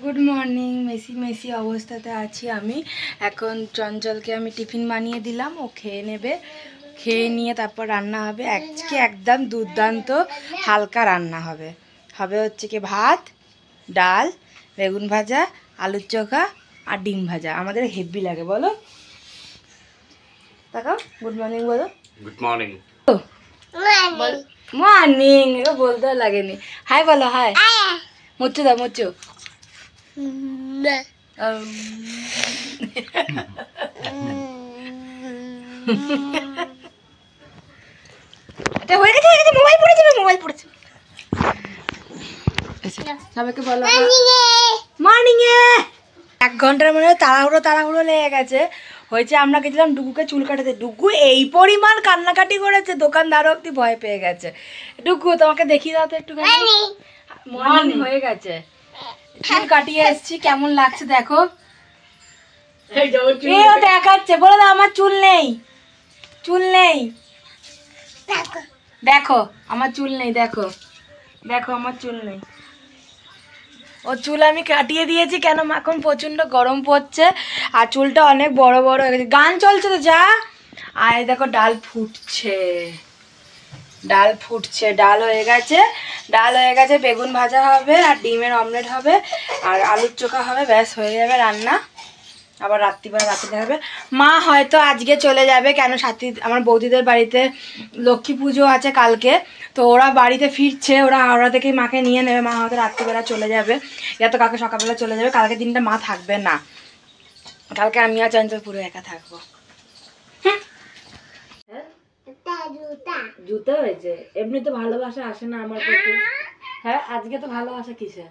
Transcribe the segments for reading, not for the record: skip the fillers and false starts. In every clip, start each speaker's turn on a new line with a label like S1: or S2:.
S1: Good morning. Messi Messi অবস্থাতে আছি আমি এখন। চঞ্চলকে আমি টিফিন বানিয়ে দিলাম, ও খেয়ে নেবে। খেয়ে নিয়ে তারপর রান্না হবে। আজকে একদম দুর্দান্ত হালকা রান্না হবে। হচ্ছে কি ভাত, ডাল, বেগুন ভাজা, আলুর চোখা আর ডিম ভাজা। আমাদের হেভি লাগে, বলো তাকাও। গুড মর্নিং বলো।
S2: Good morning.
S1: মর্নিং এগুলো বলতেও লাগেনি। হাই বলো, হাই। মুচ্ছু দাও, মুচ্ছু। হয়ে গেছে, মোবাইল পড়েছে, মোবাইল পড়েছে। সবাইকে বলো মর্নিং এ। 1 ঘন্টার মধ্যে তাড়াহুড়ো লেগে গেছে। হয়েছে আমরা গেছিলাম ডুগুকে চুল কাটাতে। ডুগু এই পরিমাণ কান্নাকাটি করেছে, দোকানদার অব্দি ভয় পেয়ে গেছে। ডুগু তোমাকে দেখিয়ে দাও তো একটুখানি। মর্নিং হয়ে গেছে, চুল কাটিয়ে এসেছি। কেমন লাগছে দেখো। ও দেখাচ্ছে, বলে দাও আমার চুল নেই, চুল নেই। দেখো আমার চুল নেই, দেখো দেখো আমার চুল নেই। ও চুল আমি কাটিয়ে দিয়েছি, কেন এখন প্রচণ্ড গরম পড়ছে আর চুলটা অনেক বড় বড় হয়ে গেছে। গান চলছে তো যা। আর দেখো ডাল ফুটছে, ডাল ফুটছে। ডাল হয়ে গেছে, বেগুন ভাজা হবে আর ডিমের অমলেট হবে আর আলুর চোখা হবে। ব্যাস হয়ে যাবে রান্না। আবার রাত্রিবেলা রাতে হবে। মা হয়তো আজকে চলে যাবে, কেন সাথী আমার বৌদিদের বাড়িতে লক্ষ্মী পুজো আছে কালকে, তো ওরা বাড়িতে ফিরছে। ওরা হাওড়া থেকেই মাকে নিয়ে নেবে। মা হয়তো রাত্রিবেলা চলে যাবে, তো কালকে সকালবেলা চলে যাবে। কালকে দিনটা মা থাকবে না, কালকে আমি আর চঞ্চল পুরো একা থাকবো। জুতো হয়েছে, এমনি তো ভালোবাসা আসে না আমার প্রতি। হ্যাঁ আজকে তো ভালোবাসা কিসে?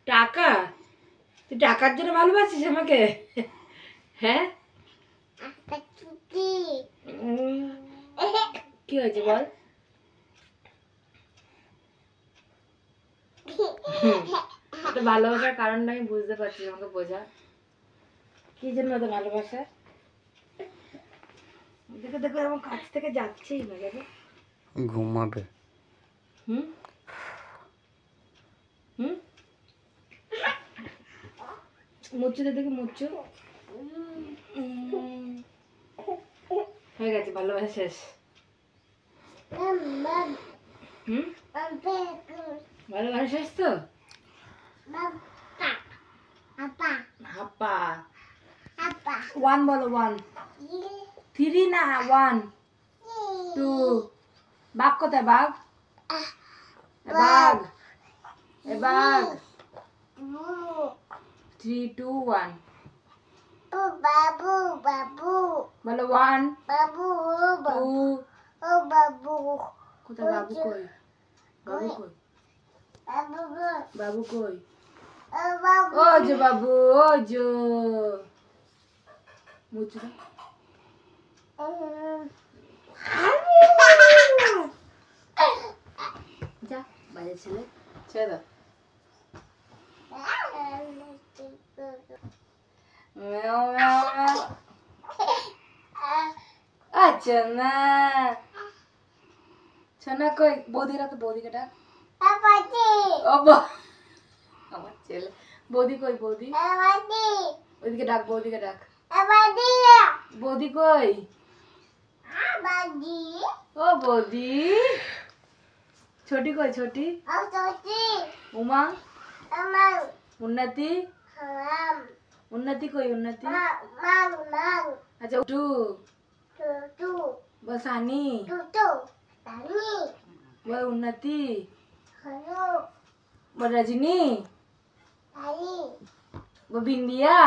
S1: টাকা? তুই টাকার জন্য ভালোবাসিস আমাকে? হ্যাঁ কি হয়েছে বল। তো ভালোবাসার কারণটা আমি বুঝতে পারছি, আমাকে বোঝা। কি জন্য তো ভালোবাসা? দেখো দেখো আমার কাছ থেকে যাচ্ছেই না। দেখো
S2: ঘুমাবে।
S1: হুম হুম মুচ্ছু দেখে মুচ্ছু হয়ে গেছে, ভালোবাসা শেষ। ভালোবাসা শেষ তো। হাপ্পা 1 বলো, 1 3 না 1 2। বাঘ কোথায়? বাঘ বাঘ বাঘ 3 2 1 বাবু বাবু বলো। 1 বাবু 2 ও বাবু। কোথায় বাবু? কই বাবু? কই বাবু? কই ও যে বাবু, ও যে মুচু। যা বাজে ছেলে, ছেড়ে দাও। আচ্ছা না সোনা কই? বৌদিরা তো, বৌদিকে ডাক। আমার ছেলে বৌদি কই? বৌদি ওইদিকে ডাক, বৌদিকে ডাক। বৌদি কই? ও বৌদি। ছোটি কই? ছোটি উমা। উন্নতি উন্নতি কই? উন্নতি আচ্ছা টু বল। সানি বল। উন্নতি বল। রজনী বল। বিন্দিয়া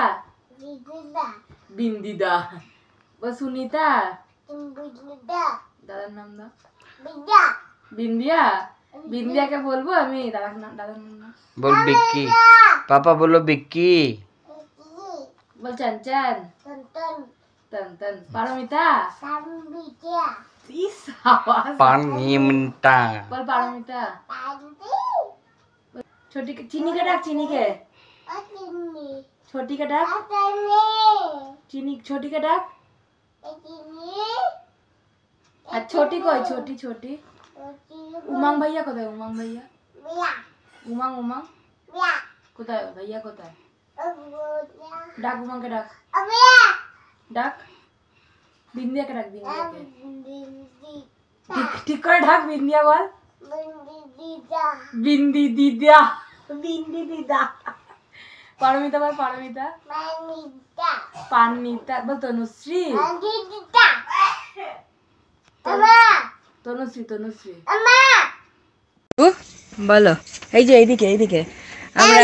S1: বিন্দিদা বল। সুনিতা দাদার নাম দাও। বিন্দিয়া বিন্দিয়াকে বলবো আমি। দাদার নাম
S2: বল বিক্কি। পাপা বলো বিক্কি।
S1: বল। চান তন তন। পারমিতা
S2: পারমিতা
S1: বল। পারমিতা। ছোটিকে চিনিকে ডাক। চিনিকে ছোটিকে ডাক। ছোটিকে ডাক। আর ছোটি কই? ছোটি ছোটি। উমাং ভাইয়া কোথায়? উমাং ভাইয়া উমা উমা কোথায়? ভাইয়া কোথায়? ডাক উমাকে, ডাক ডাক। বিন্দিয়াকে ডাক, বিন্দিয়াকে ঠিক করে ডাক। বিন্দিয়া বল। বিন্দি দিদা, বিন্দি দিদা। পারমিতা বল, পারমিতা। পারমিতা বল। তনুশ্রী, তনুশ্রী, তনুশ্রী বলো। এই যে এইদিকে, এইদিকে আমরা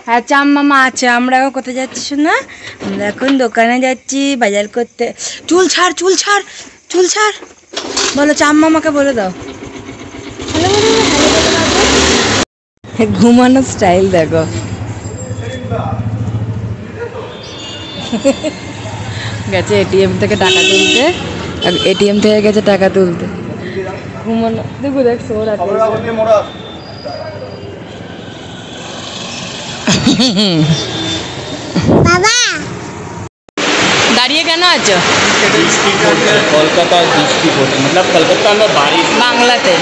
S1: হ্যাঁ চাম্মামা আছে। আমরা এখন কোথায় যাচ্ছি শোনা? আমরা এখন দোকানে যাচ্ছি বাজার করতে। চুল ছাড়, চুল ছাড়, চুল ছাড়। বলো চাম্মামাকে বলে দাও। ঘুমানোর স্টাইল দেখো। গেছে এটিএম থেকে টাকা তুলতে, এটিএম থেকে গেছে টাকা তুলতে। ঘুমানো দেখো, দেখ সোর আছে। বাবা দাঁড়িয়ে কেন আছো?
S2: কলকাতায় বৃষ্টি পড়ছে, মতলব কলকাতা আমরা বাড়ি
S1: বাংলাতে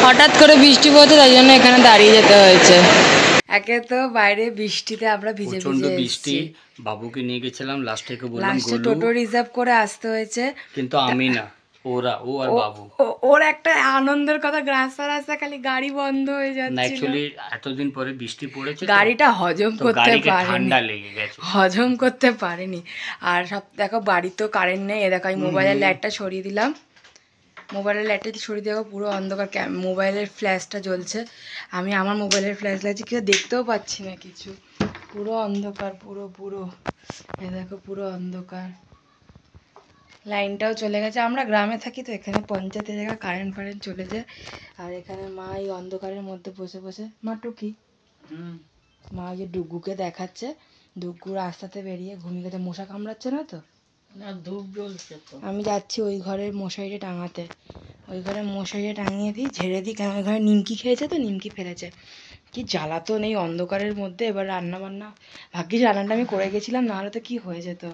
S1: হঠাৎ করে বৃষ্টি পড়ছে, তাই জন্য এখানে দাঁড়িয়ে যেতে হয়েছে। একে তো বাইরে বৃষ্টিতে আমরা ভিজে
S2: প্রচন্ড
S1: ভিজে
S2: বৃষ্টি।
S1: এসেছি।
S2: বাবুকে নিয়ে গেছিলাম, লাস্টে বললাম
S1: লাস্টে
S2: গোলু,
S1: টোটো রিজার্ভ করে আসতে হয়েছে।
S2: কিন্তু আমি না, ওরা, ও আর বাবু।
S1: ওর একটা আনন্দের কথা, রাস্তা রাস্তা খালি গাড়ি বন্ধ হয়ে
S2: না
S1: যাচ্ছে।
S2: অ্যাকচুয়ালি এতদিন পরে বৃষ্টি পড়েছে,
S1: গাড়িটা হজম করতে
S2: গাড়িকে
S1: পারেনি,
S2: ঠান্ডা লেগে গেছে,
S1: হজম করতে পারেনি। আর সব দেখো বাড়ি তো কারেন্ট নেই। এ দেখো আমি মোবাইলের লাইটটা সরিয়ে দিলাম, মোবাইলের লাইটটা সরিয়ে দেখো পুরো অন্ধকার। মোবাইলের ফ্ল্যাশটা জ্বলছে, আমি আমার মোবাইলের ফ্ল্যাশ লাগছে, কিছু দেখতেও পাচ্ছি না কিছু, পুরো অন্ধকার, পুরো পুরো এ দেখো পুরো অন্ধকার। লাইনটাও চলে গেছে। আমরা গ্রামে থাকি তো, এখানে পঞ্চায়েতের জায়গায় কারেন্ট ফারেন্ট চলে যায়। আর এখানে মা এই অন্ধকারের মধ্যে বসে বসে, মা টুকি, মা ওই যে ডুগুকে দেখাচ্ছে। ডুগু রাস্তাতে বেরিয়ে ঘুমিয়ে গেছে, মশা কামড়াচ্ছে না তো?
S2: না ধূপ জ্বলছে তো।
S1: আমি যাচ্ছি ওই ঘরের মশারিটা টাঙাতে, ওই ঘরে মশারিটা টাঙিয়ে দিই, ঝেড়ে দিই, কারণ ওই ঘরে নিমকি খেয়েছে তো, নিমকি ফেলেছে। কি জ্বালাতন এই অন্ধকারের মধ্যে। এবার রান্না বান্না, ভাগ্যিস রান্নাটা আমি করে গেছিলাম, নাহলে তো কি হয়ে যেত।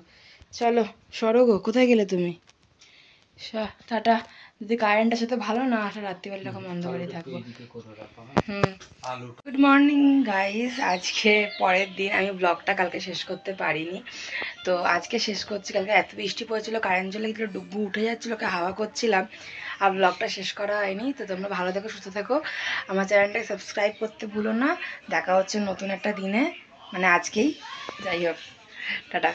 S1: চলো সরো গো, কোথায় গেলে তুমি? টাটা। যদি কারেন্ট আসে তো ভালো, না আসা রাত্রিবেলা এরকম অন্ধকারে থাকবো। Good morning guys. আজকে পরের দিন, আমি ব্লগটা কালকে শেষ করতে পারিনি, তো আজকে শেষ করছি। কালকে এত বৃষ্টি পড়েছিল, কারেন্ট চলে গেছিলো, ডুবু উঠে যাচ্ছিলো, ওকে হাওয়া করছিলাম, আর ব্লগটা শেষ করা হয়নি। তো তোমরা ভালো থেকো, সুস্থ থেকো, আমার চ্যানেলটাকে সাবস্ক্রাইব করতে ভুলো না। দেখা হচ্ছে নতুন একটা দিনে, মানে আজকেই। যাই হোক, টাটা।